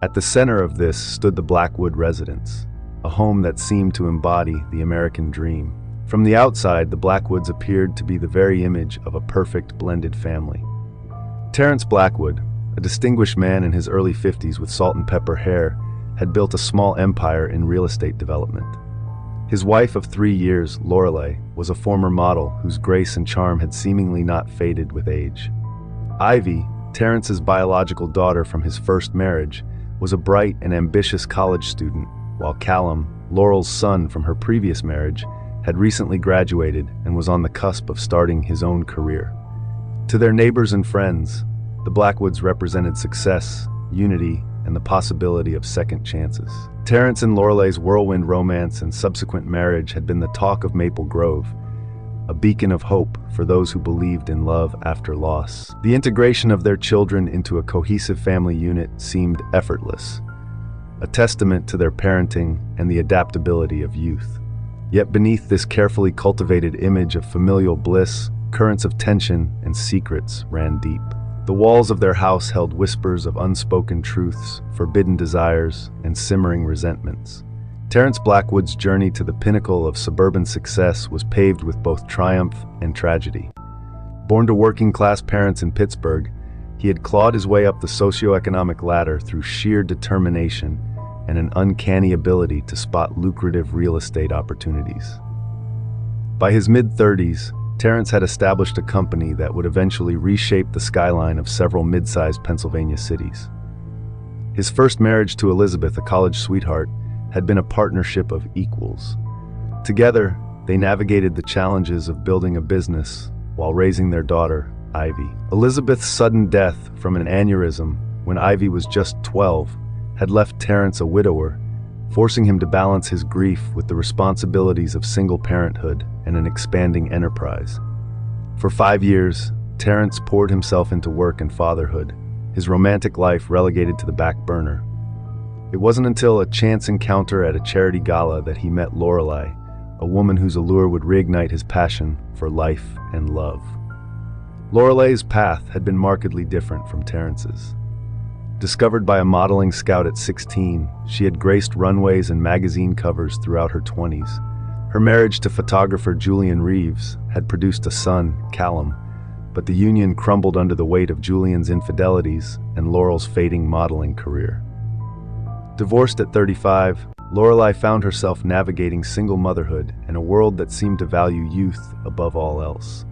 At the center of this stood the Blackwood residence, a home that seemed to embody the American dream. From the outside, the Blackwoods appeared to be the very image of a perfect blended family. Terrence Blackwood, a distinguished man in his early 50s with salt and pepper hair, had built a small empire in real estate development. His wife of 3 years, Lorelei, was a former model whose grace and charm had seemingly not faded with age. Ivy, Terrence's biological daughter from his first marriage, was a bright and ambitious college student, while Callum, Laurel's son from her previous marriage, had recently graduated and was on the cusp of starting his own career. To their neighbors and friends, the Blackwoods represented success, unity, and the possibility of second chances. Terrence and Lorelei's whirlwind romance and subsequent marriage had been the talk of Maple Grove, a beacon of hope for those who believed in love after loss. The integration of their children into a cohesive family unit seemed effortless, a testament to their parenting and the adaptability of youth. Yet beneath this carefully cultivated image of familial bliss, currents of tension and secrets ran deep. The walls of their house held whispers of unspoken truths, forbidden desires, and simmering resentments. Terrence Blackwood's journey to the pinnacle of suburban success was paved with both triumph and tragedy. Born to working-class parents in Pittsburgh, he had clawed his way up the socioeconomic ladder through sheer determination and an uncanny ability to spot lucrative real estate opportunities. By his mid-30s, Terrence had established a company that would eventually reshape the skyline of several mid-sized Pennsylvania cities. His first marriage to Elizabeth, a college sweetheart, had been a partnership of equals. Together, they navigated the challenges of building a business while raising their daughter, Ivy. Elizabeth's sudden death from an aneurysm when Ivy was just 12 had left Terrence a widower, forcing him to balance his grief with the responsibilities of single parenthood and an expanding enterprise. For 5 years, Terrence poured himself into work and fatherhood, his romantic life relegated to the back burner. It wasn't until a chance encounter at a charity gala that he met Lorelei, a woman whose allure would reignite his passion for life and love. Lorelei's path had been markedly different from Terrence's. Discovered by a modeling scout at 16, she had graced runways and magazine covers throughout her 20s. Her marriage to photographer Julian Reeves had produced a son, Callum, but the union crumbled under the weight of Julian's infidelities and Laurel's fading modeling career. Divorced at 35, Lorelei found herself navigating single motherhood in a world that seemed to value youth above all else.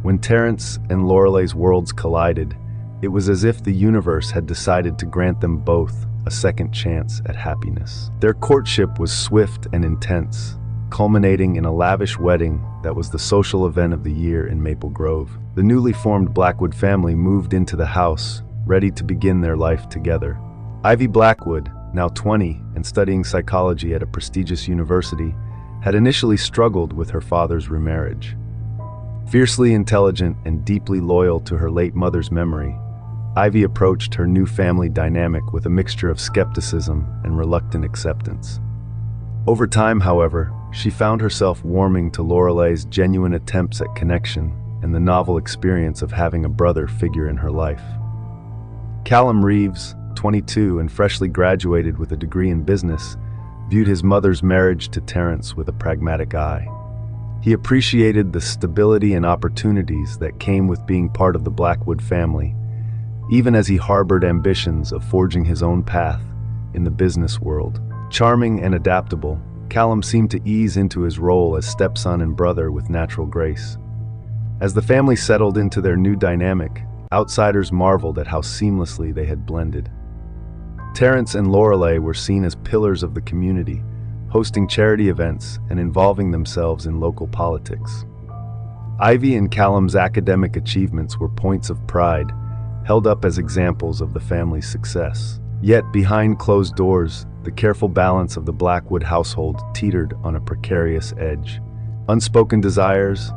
When Terrence and Lorelei's worlds collided, it was as if the universe had decided to grant them both a second chance at happiness. Their courtship was swift and intense, culminating in a lavish wedding that was the social event of the year in Maple Grove. The newly formed Blackwood family moved into the house, ready to begin their life together. Ivy Blackwood, now 20 and studying psychology at a prestigious university, had initially struggled with her father's remarriage. Fiercely intelligent and deeply loyal to her late mother's memory, Ivy approached her new family dynamic with a mixture of skepticism and reluctant acceptance. Over time, however, she found herself warming to Lorelei's genuine attempts at connection and the novel experience of having a brother figure in her life. Callum Reeves, 22 and freshly graduated with a degree in business, viewed his mother's marriage to Terrence with a pragmatic eye. He appreciated the stability and opportunities that came with being part of the Blackwood family, even as he harbored ambitions of forging his own path in the business world. Charming and adaptable, Callum seemed to ease into his role as stepson and brother with natural grace. As the family settled into their new dynamic, outsiders marveled at how seamlessly they had blended. Terrence and Lorelei were seen as pillars of the community, hosting charity events and involving themselves in local politics. Ivy and Callum's academic achievements were points of pride, held up as examples of the family's success. Yet behind closed doors, the careful balance of the Blackwood household teetered on a precarious edge. Unspoken desires,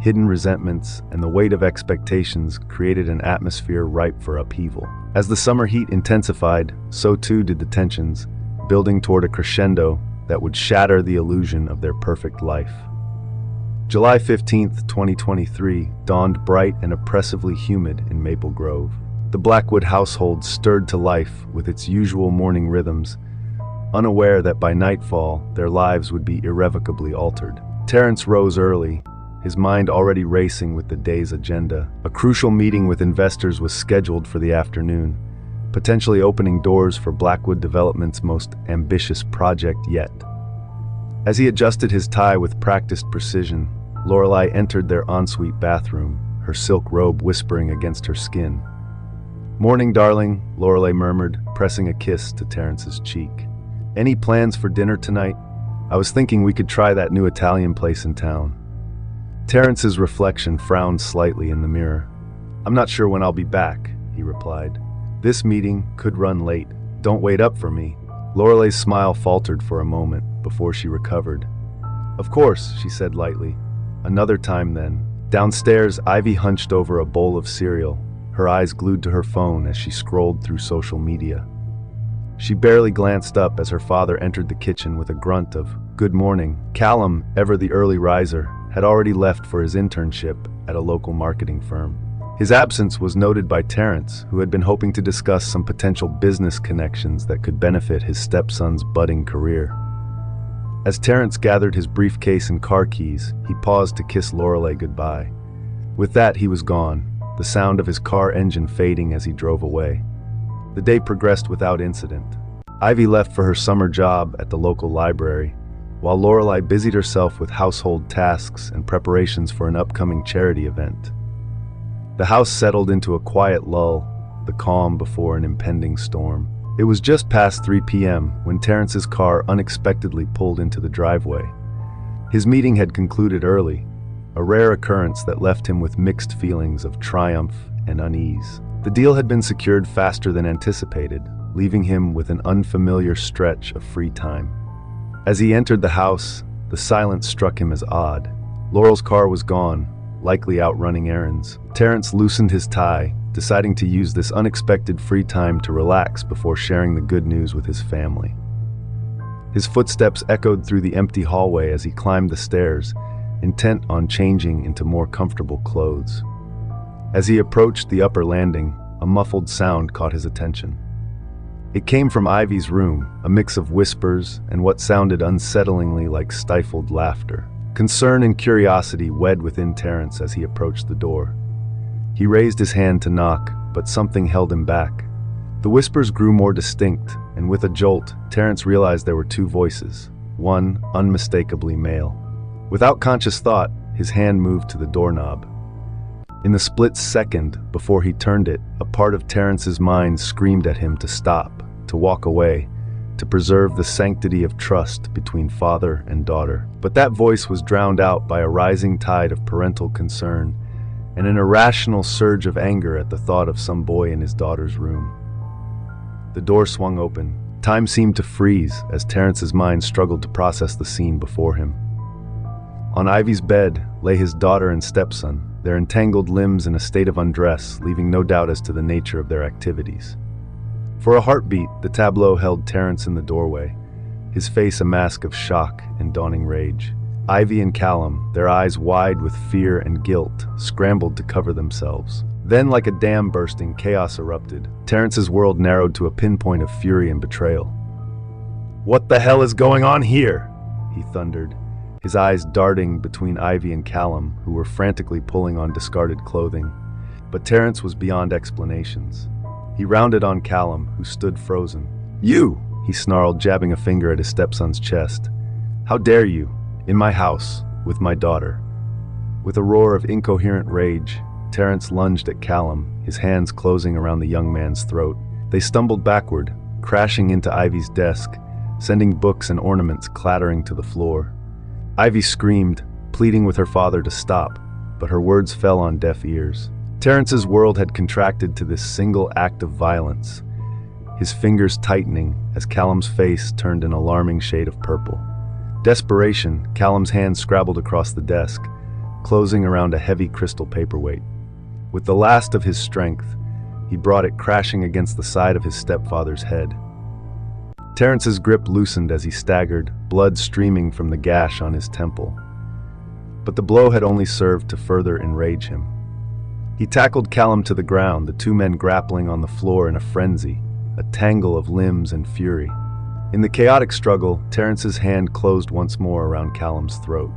hidden resentments, and the weight of expectations created an atmosphere ripe for upheaval. As the summer heat intensified, so too did the tensions, building toward a crescendo that would shatter the illusion of their perfect life. July 15, 2023, dawned bright and oppressively humid in Maple Grove. The Blackwood household stirred to life with its usual morning rhythms, unaware that by nightfall their lives would be irrevocably altered. Terrence rose early, his mind already racing with the day's agenda. A crucial meeting with investors was scheduled for the afternoon, potentially opening doors for Blackwood Development's most ambitious project yet. As he adjusted his tie with practiced precision, Lorelei entered their ensuite bathroom, her silk robe whispering against her skin. "Morning, darling," Lorelei murmured, pressing a kiss to Terrence's cheek. "Any plans for dinner tonight? I was thinking we could try that new Italian place in town." Terrence's reflection frowned slightly in the mirror. "I'm not sure when I'll be back," he replied. "This meeting could run late. Don't wait up for me." Lorelei's smile faltered for a moment before she recovered. "Of course," she said lightly. "Another time then." Downstairs, Ivy hunched over a bowl of cereal, her eyes glued to her phone as she scrolled through social media. She barely glanced up as her father entered the kitchen with a grunt of, "Good morning." Callum, ever the early riser, had already left for his internship at a local marketing firm. His absence was noted by Terrence, who had been hoping to discuss some potential business connections that could benefit his stepson's budding career. As Terrence gathered his briefcase and car keys, he paused to kiss Lorelei goodbye. With that, he was gone, the sound of his car engine fading as he drove away. The day progressed without incident. Ivy left for her summer job at the local library, while Lorelei busied herself with household tasks and preparations for an upcoming charity event. The house settled into a quiet lull, the calm before an impending storm. It was just past 3 p.m. when Terrence's car unexpectedly pulled into the driveway. His meeting had concluded early, a rare occurrence that left him with mixed feelings of triumph and unease. The deal had been secured faster than anticipated, leaving him with an unfamiliar stretch of free time. As he entered the house, the silence struck him as odd. Laurel's car was gone, likely out running errands. Terrence loosened his tie, deciding to use this unexpected free time to relax before sharing the good news with his family. His footsteps echoed through the empty hallway as he climbed the stairs, intent on changing into more comfortable clothes. As he approached the upper landing, a muffled sound caught his attention. It came from Ivy's room, a mix of whispers and what sounded unsettlingly like stifled laughter. Concern and curiosity wed within Terrence as he approached the door. He raised his hand to knock, but something held him back. The whispers grew more distinct, and with a jolt, Terrence realized there were two voices, one unmistakably male. Without conscious thought, his hand moved to the doorknob. In the split second before he turned it, a part of Terrence's mind screamed at him to stop, to walk away, to preserve the sanctity of trust between father and daughter. But that voice was drowned out by a rising tide of parental concern and an irrational surge of anger at the thought of some boy in his daughter's room. The door swung open. Time seemed to freeze as Terrence's mind struggled to process the scene before him. On Ivy's bed lay his daughter and stepson, their entangled limbs in a state of undress, leaving no doubt as to the nature of their activities. For a heartbeat, the tableau held Terrence in the doorway, his face a mask of shock and dawning rage. Ivy and Callum, their eyes wide with fear and guilt, scrambled to cover themselves. Then, like a dam bursting, chaos erupted. Terrence's world narrowed to a pinpoint of fury and betrayal. "What the hell is going on here?" he thundered, his eyes darting between Ivy and Callum, who were frantically pulling on discarded clothing. But Terrence was beyond explanations. He rounded on Callum, who stood frozen. "You!" he snarled, jabbing a finger at his stepson's chest. "How dare you? In my house, with my daughter." With a roar of incoherent rage, Terrence lunged at Callum, his hands closing around the young man's throat. They stumbled backward, crashing into Ivy's desk, sending books and ornaments clattering to the floor. Ivy screamed, pleading with her father to stop, but her words fell on deaf ears. Terrence's world had contracted to this single act of violence, his fingers tightening as Callum's face turned an alarming shade of purple. Desperation, Callum's hand scrabbled across the desk, closing around a heavy crystal paperweight. With the last of his strength, he brought it crashing against the side of his stepfather's head. Terrence's grip loosened as he staggered, blood streaming from the gash on his temple. But the blow had only served to further enrage him. He tackled Callum to the ground, the two men grappling on the floor in a frenzy, a tangle of limbs and fury. In the chaotic struggle, Terrence's hand closed once more around Callum's throat.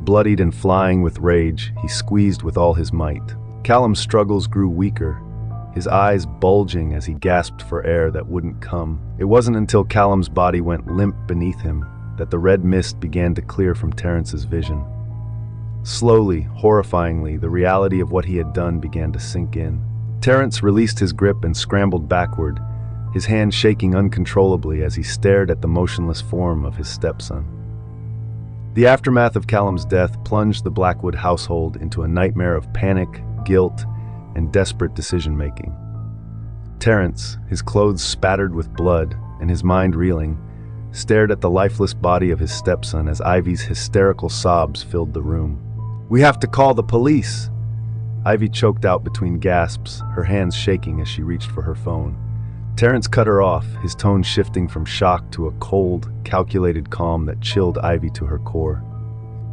Bloodied and flying with rage, he squeezed with all his might. Callum's struggles grew weaker, his eyes bulging as he gasped for air that wouldn't come. It wasn't until Callum's body went limp beneath him that the red mist began to clear from Terrence's vision. Slowly, horrifyingly, the reality of what he had done began to sink in. Terrence released his grip and scrambled backward, his hand shaking uncontrollably as he stared at the motionless form of his stepson. The aftermath of Callum's death plunged the Blackwood household into a nightmare of panic, guilt, and desperate decision-making. Terrence, his clothes spattered with blood and his mind reeling, stared at the lifeless body of his stepson as Ivy's hysterical sobs filled the room. "We have to call the police!" Ivy choked out between gasps, her hands shaking as she reached for her phone. Terrence cut her off, his tone shifting from shock to a cold, calculated calm that chilled Ivy to her core.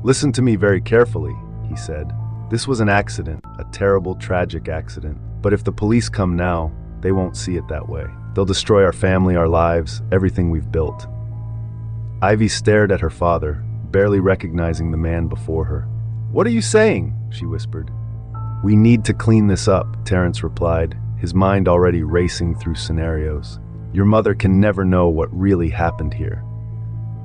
"Listen to me very carefully," he said. "This was an accident, a terrible, tragic accident. But if the police come now, they won't see it that way. They'll destroy our family, our lives, everything we've built." Ivy stared at her father, barely recognizing the man before her. "What are you saying?" she whispered. "We need to clean this up," Terrence replied, his mind already racing through scenarios. "Your mother can never know what really happened here."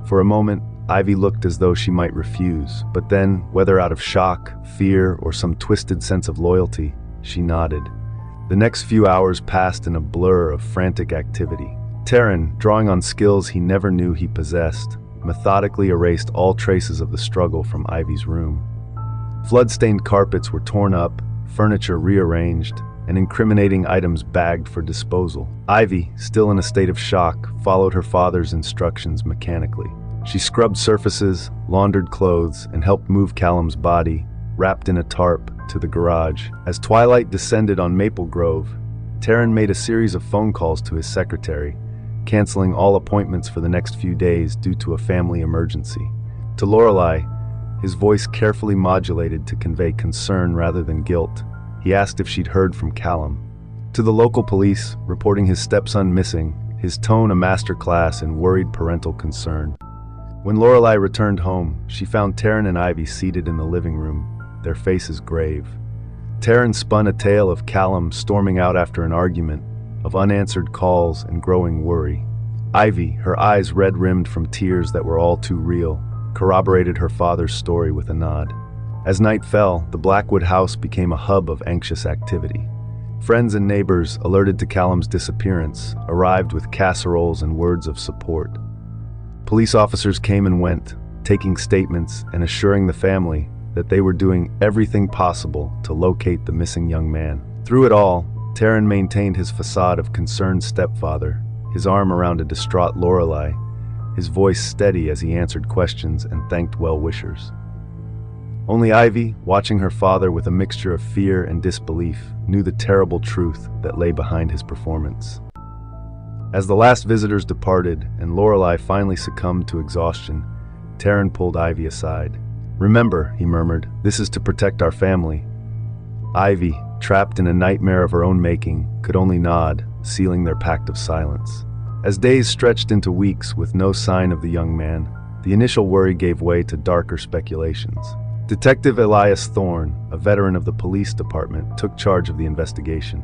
For a moment, Ivy looked as though she might refuse, but then, whether out of shock, fear, or some twisted sense of loyalty, she nodded. The next few hours passed in a blur of frantic activity. Terran, drawing on skills he never knew he possessed, methodically erased all traces of the struggle from Ivy's room. Flood-stained carpets were torn up, furniture rearranged, and incriminating items bagged for disposal. Ivy, still in a state of shock, followed her father's instructions mechanically. She scrubbed surfaces, laundered clothes, and helped move Callum's body, wrapped in a tarp, to the garage. As twilight descended on Maple Grove, Terran made a series of phone calls to his secretary, canceling all appointments for the next few days due to a family emergency. To Lorelei, his voice carefully modulated to convey concern rather than guilt, he asked if she'd heard from Callum. To the local police, reporting his stepson missing, his tone a masterclass in worried parental concern. When Lorelei returned home, she found Terran and Ivy seated in the living room, their faces grave. Terran spun a tale of Callum storming out after an argument, of unanswered calls and growing worry. Ivy, her eyes red-rimmed from tears that were all too real, corroborated her father's story with a nod. As night fell, the Blackwood house became a hub of anxious activity. Friends and neighbors, alerted to Callum's disappearance, arrived with casseroles and words of support. Police officers came and went, taking statements and assuring the family that they were doing everything possible to locate the missing young man. Through it all, Terran maintained his facade of concerned stepfather, his arm around a distraught Lorelei, his voice steady as he answered questions and thanked well-wishers. Only Ivy, watching her father with a mixture of fear and disbelief, knew the terrible truth that lay behind his performance. As the last visitors departed and Lorelei finally succumbed to exhaustion, Terran pulled Ivy aside. "Remember," he murmured, "this is to protect our family." Ivy, trapped in a nightmare of her own making, could only nod, sealing their pact of silence. As days stretched into weeks with no sign of the young man, the initial worry gave way to darker speculations. Detective Elias Thorne, a veteran of the police department, took charge of the investigation.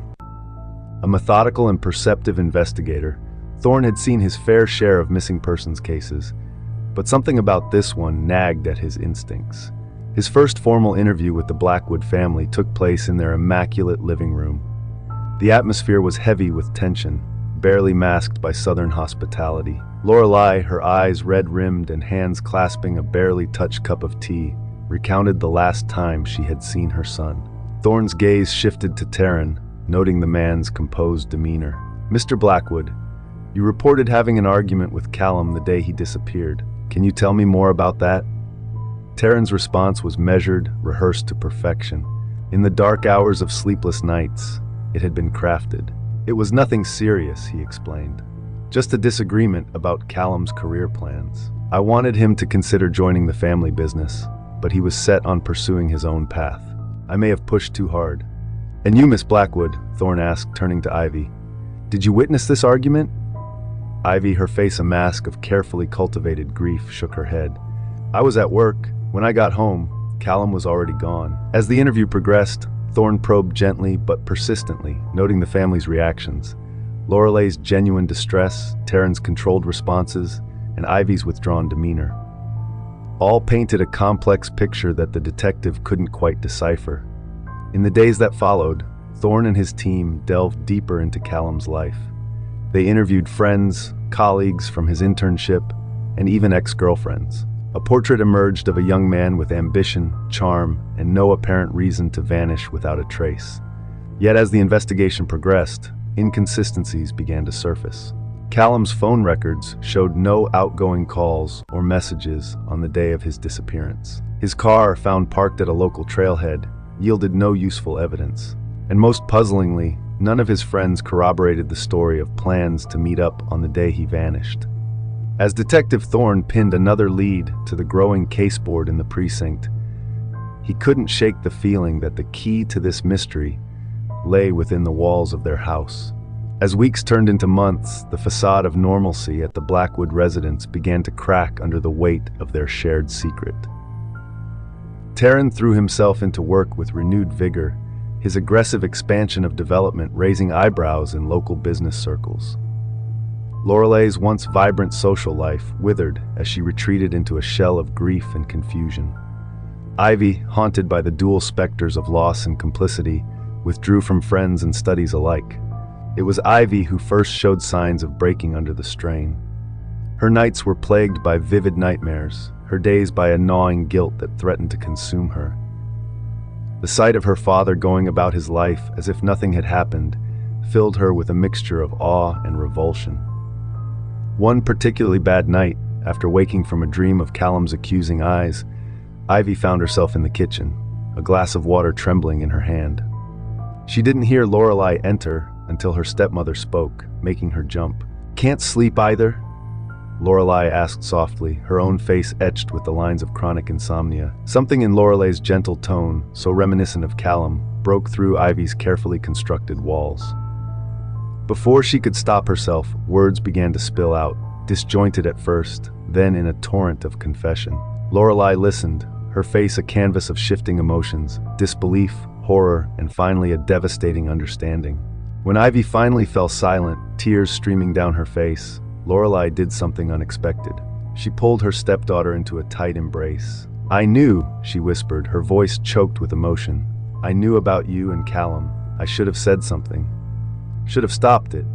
A methodical and perceptive investigator, Thorne had seen his fair share of missing persons cases, but something about this one nagged at his instincts. His first formal interview with the Blackwood family took place in their immaculate living room. The atmosphere was heavy with tension, barely masked by Southern hospitality. Lorelei, her eyes red-rimmed and hands clasping a barely touched cup of tea, recounted the last time she had seen her son. Thorne's gaze shifted to Terran, noting the man's composed demeanor. "Mr. Blackwood, you reported having an argument with Callum the day he disappeared. Can you tell me more about that?" Terran's response was measured, rehearsed to perfection. In the dark hours of sleepless nights, it had been crafted. "It was nothing serious," he explained. "Just a disagreement about Callum's career plans. I wanted him to consider joining the family business, but he was set on pursuing his own path. I may have pushed too hard." "And you, Miss Blackwood?" Thorne asked, turning to Ivy. "Did you witness this argument?" Ivy, her face a mask of carefully cultivated grief, shook her head. "I was at work. When I got home, Callum was already gone." As the interview progressed, Thorne probed gently but persistently, noting the family's reactions. Lorelei's genuine distress, Taryn's controlled responses, and Ivy's withdrawn demeanor. All painted a complex picture that the detective couldn't quite decipher. In the days that followed, Thorne and his team delved deeper into Callum's life. They interviewed friends, colleagues from his internship, and even ex-girlfriends. A portrait emerged of a young man with ambition, charm, and no apparent reason to vanish without a trace. Yet as the investigation progressed, inconsistencies began to surface. Callum's phone records showed no outgoing calls or messages on the day of his disappearance. His car, found parked at a local trailhead, yielded no useful evidence. And most puzzlingly, none of his friends corroborated the story of plans to meet up on the day he vanished. As Detective Thorne pinned another lead to the growing caseboard in the precinct, he couldn't shake the feeling that the key to this mystery lay within the walls of their house. As weeks turned into months, the facade of normalcy at the Blackwood residence began to crack under the weight of their shared secret. Taryn threw himself into work with renewed vigor, his aggressive expansion of development raising eyebrows in local business circles. Lorelei's once vibrant social life withered as she retreated into a shell of grief and confusion. Ivy, haunted by the dual specters of loss and complicity, withdrew from friends and studies alike. It was Ivy who first showed signs of breaking under the strain. Her nights were plagued by vivid nightmares, her days by a gnawing guilt that threatened to consume her. The sight of her father going about his life as if nothing had happened filled her with a mixture of awe and revulsion. One particularly bad night, after waking from a dream of Callum's accusing eyes, Ivy found herself in the kitchen, a glass of water trembling in her hand. She didn't hear Lorelei enter until her stepmother spoke, making her jump. "Can't sleep either?" Lorelei asked softly, her own face etched with the lines of chronic insomnia. Something in Lorelei's gentle tone, so reminiscent of Callum, broke through Ivy's carefully constructed walls. Before she could stop herself, words began to spill out, disjointed at first, then in a torrent of confession. Lorelei listened, her face a canvas of shifting emotions, disbelief, horror, and finally a devastating understanding. When Ivy finally fell silent, tears streaming down her face, Lorelei did something unexpected. She pulled her stepdaughter into a tight embrace. "I knew," she whispered, her voice choked with emotion. "I knew about you and Callum. I should have said something. Should have stopped it.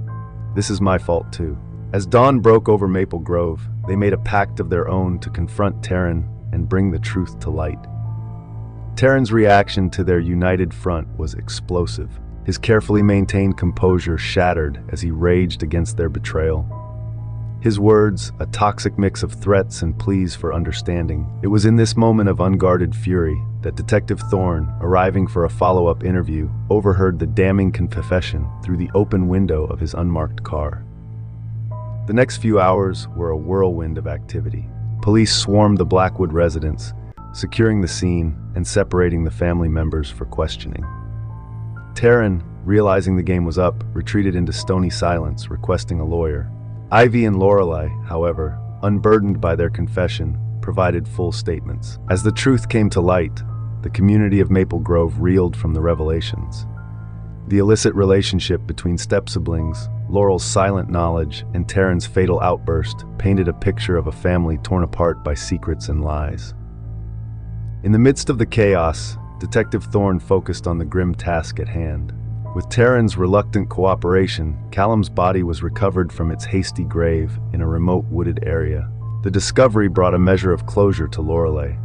This is my fault too." As dawn broke over Maple Grove, they made a pact of their own to confront Taryn and bring the truth to light. Taryn's reaction to their united front was explosive. His carefully maintained composure shattered as he raged against their betrayal. His words, a toxic mix of threats and pleas for understanding. It was in this moment of unguarded fury that Detective Thorne, arriving for a follow-up interview, overheard the damning confession through the open window of his unmarked car. The next few hours were a whirlwind of activity. Police swarmed the Blackwood residence, securing the scene and separating the family members for questioning. Taryn, realizing the game was up, retreated into stony silence, requesting a lawyer. Ivy and Lorelei, however, unburdened by their confession, provided full statements. As the truth came to light, the community of Maple Grove reeled from the revelations. The illicit relationship between step-siblings, Laurel's silent knowledge, and Taryn's fatal outburst painted a picture of a family torn apart by secrets and lies. In the midst of the chaos, Detective Thorne focused on the grim task at hand. With Taryn's reluctant cooperation, Callum's body was recovered from its hasty grave in a remote wooded area. The discovery brought a measure of closure to Lorelei,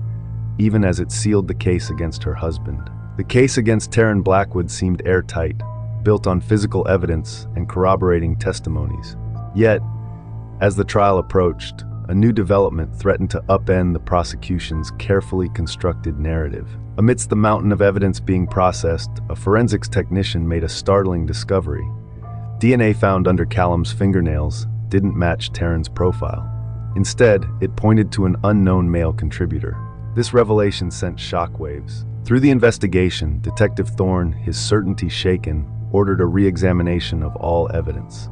even as it sealed the case against her husband. The case against Taryn Blackwood seemed airtight, built on physical evidence and corroborating testimonies. Yet, as the trial approached, a new development threatened to upend the prosecution's carefully constructed narrative. Amidst the mountain of evidence being processed, a forensics technician made a startling discovery. DNA found under Callum's fingernails didn't match Taryn's profile. Instead, it pointed to an unknown male contributor. This revelation sent shockwaves. Through the investigation, Detective Thorne, his certainty shaken, ordered a re-examination of all evidence.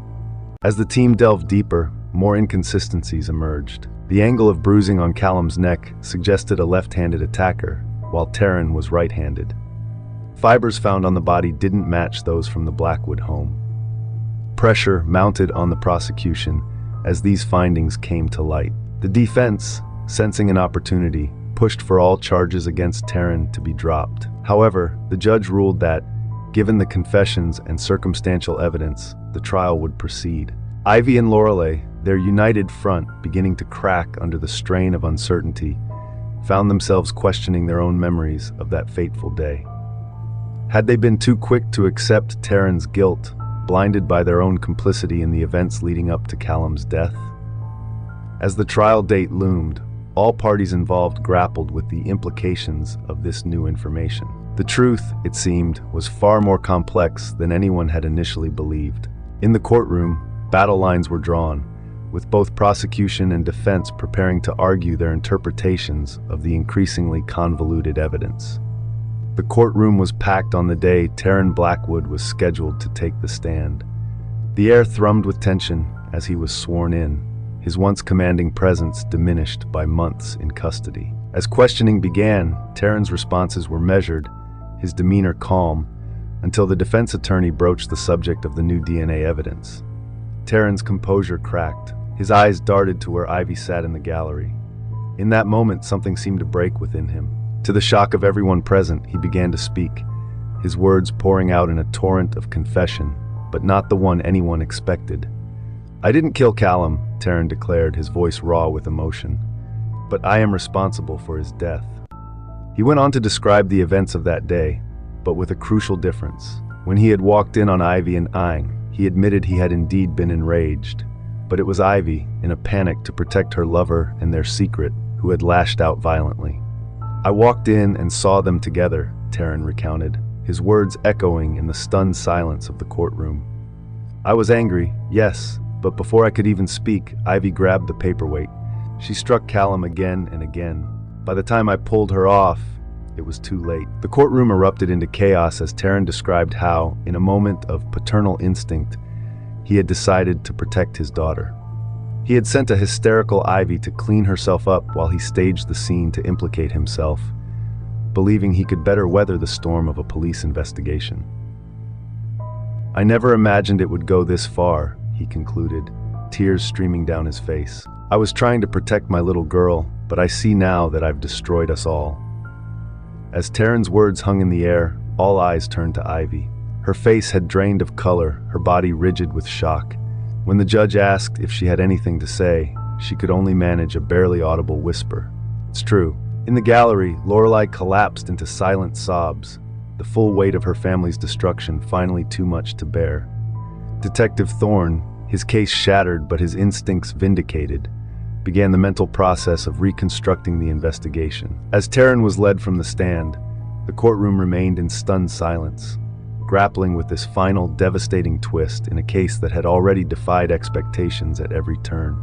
As the team delved deeper, more inconsistencies emerged. The angle of bruising on Callum's neck suggested a left-handed attacker, while Taryn was right-handed. Fibers found on the body didn't match those from the Blackwood home. Pressure mounted on the prosecution as these findings came to light. The defense, sensing an opportunity, pushed for all charges against Taryn to be dropped. However, the judge ruled that, given the confessions and circumstantial evidence, the trial would proceed. Ivy and Lorelei, their united front beginning to crack under the strain of uncertainty, found themselves questioning their own memories of that fateful day. Had they been too quick to accept Taryn's guilt, blinded by their own complicity in the events leading up to Callum's death? As the trial date loomed, all parties involved grappled with the implications of this new information. The truth, it seemed, was far more complex than anyone had initially believed. In the courtroom, battle lines were drawn, with both prosecution and defense preparing to argue their interpretations of the increasingly convoluted evidence. The courtroom was packed on the day Taryn Blackwood was scheduled to take the stand. The air thrummed with tension as he was sworn in, his once commanding presence diminished by months in custody. As questioning began, Taryn's responses were measured, his demeanor calm, until the defense attorney broached the subject of the new DNA evidence. Taryn's composure cracked. His eyes darted to where Ivy sat in the gallery. In that moment, something seemed to break within him. To the shock of everyone present, he began to speak, his words pouring out in a torrent of confession, but not the one anyone expected. "I didn't kill Callum," Taryn declared, his voice raw with emotion, "but I am responsible for his death." He went on to describe the events of that day, but with a crucial difference. When he had walked in on Ivy and Aang, he admitted he had indeed been enraged, but it was Ivy, in a panic to protect her lover and their secret, who had lashed out violently. "I walked in and saw them together," Taryn recounted, his words echoing in the stunned silence of the courtroom. "I was angry, yes, but before I could even speak, Ivy grabbed the paperweight. She struck Callum again and again. By the time I pulled her off, it was too late." The courtroom erupted into chaos as Taryn described how, in a moment of paternal instinct, he had decided to protect his daughter. He had sent a hysterical Ivy to clean herself up while he staged the scene to implicate himself, believing he could better weather the storm of a police investigation. "I never imagined it would go this far," he concluded, tears streaming down his face. "I was trying to protect my little girl, but I see now that I've destroyed us all." As Taryn's words hung in the air, all eyes turned to Ivy. Her face had drained of color, her body rigid with shock. When the judge asked if she had anything to say, she could only manage a barely audible whisper. "It's true." In the gallery, Lorelei collapsed into silent sobs, the full weight of her family's destruction finally too much to bear. Detective Thorne, his case shattered but his instincts vindicated, began the mental process of reconstructing the investigation. As Taryn was led from the stand, the courtroom remained in stunned silence, grappling with this final devastating twist in a case that had already defied expectations at every turn.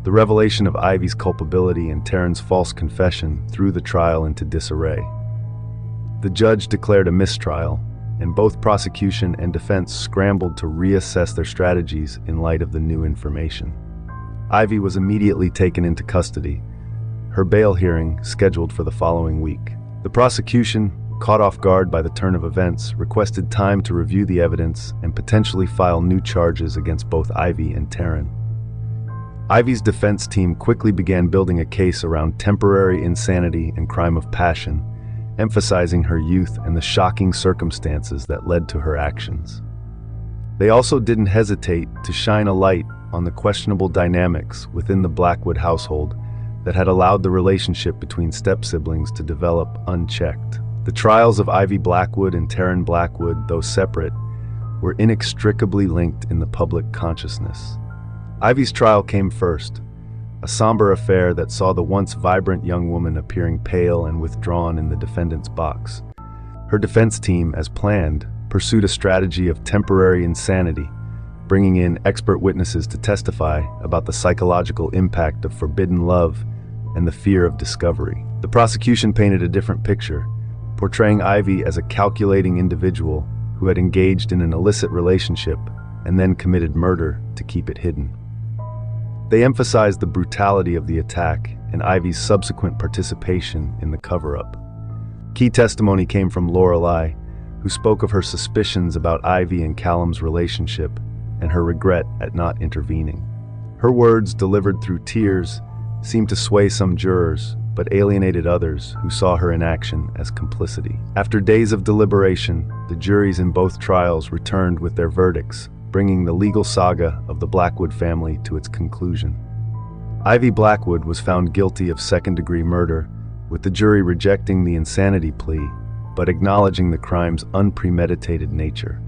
The revelation of Ivy's culpability and Taryn's false confession threw the trial into disarray. The judge declared a mistrial, and both prosecution and defense scrambled to reassess their strategies in light of the new information. Ivy was immediately taken into custody, her bail hearing scheduled for the following week. The prosecution, caught off guard by the turn of events, requested time to review the evidence and potentially file new charges against both Ivy and Taryn. Ivy's defense team quickly began building a case around temporary insanity and crime of passion, emphasizing her youth and the shocking circumstances that led to her actions. They also didn't hesitate to shine a light on the questionable dynamics within the Blackwood household that had allowed the relationship between step-siblings to develop unchecked. The trials of Ivy Blackwood and Taryn Blackwood, though separate, were inextricably linked in the public consciousness. Ivy's trial came first, a somber affair that saw the once vibrant young woman appearing pale and withdrawn in the defendant's box. Her defense team, as planned, pursued a strategy of temporary insanity, bringing in expert witnesses to testify about the psychological impact of forbidden love and the fear of discovery. The prosecution painted a different picture, portraying Ivy as a calculating individual who had engaged in an illicit relationship and then committed murder to keep it hidden. They emphasized the brutality of the attack and Ivy's subsequent participation in the cover-up. Key testimony came from Lorelei, who spoke of her suspicions about Ivy and Callum's relationship and her regret at not intervening. Her words, delivered through tears, seemed to sway some jurors, but alienated others who saw her inaction as complicity. After days of deliberation, the juries in both trials returned with their verdicts, bringing the legal saga of the Blackwood family to its conclusion. Ivy Blackwood was found guilty of second-degree murder, with the jury rejecting the insanity plea, but acknowledging the crime's unpremeditated nature.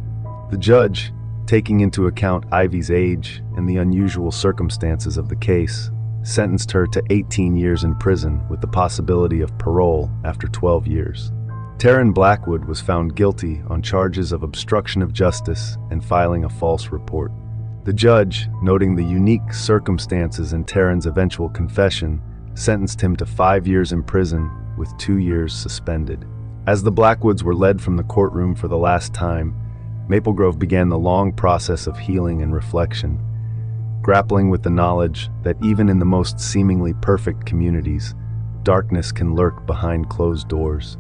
The judge, taking into account Ivy's age and the unusual circumstances of the case, sentenced her to 18 years in prison with the possibility of parole after 12 years. Taryn Blackwood was found guilty on charges of obstruction of justice and filing a false report. The judge, noting the unique circumstances in Taryn's eventual confession, sentenced him to 5 years in prison with 2 years suspended. As the Blackwoods were led from the courtroom for the last time, Maple Grove began the long process of healing and reflection, grappling with the knowledge that even in the most seemingly perfect communities, darkness can lurk behind closed doors.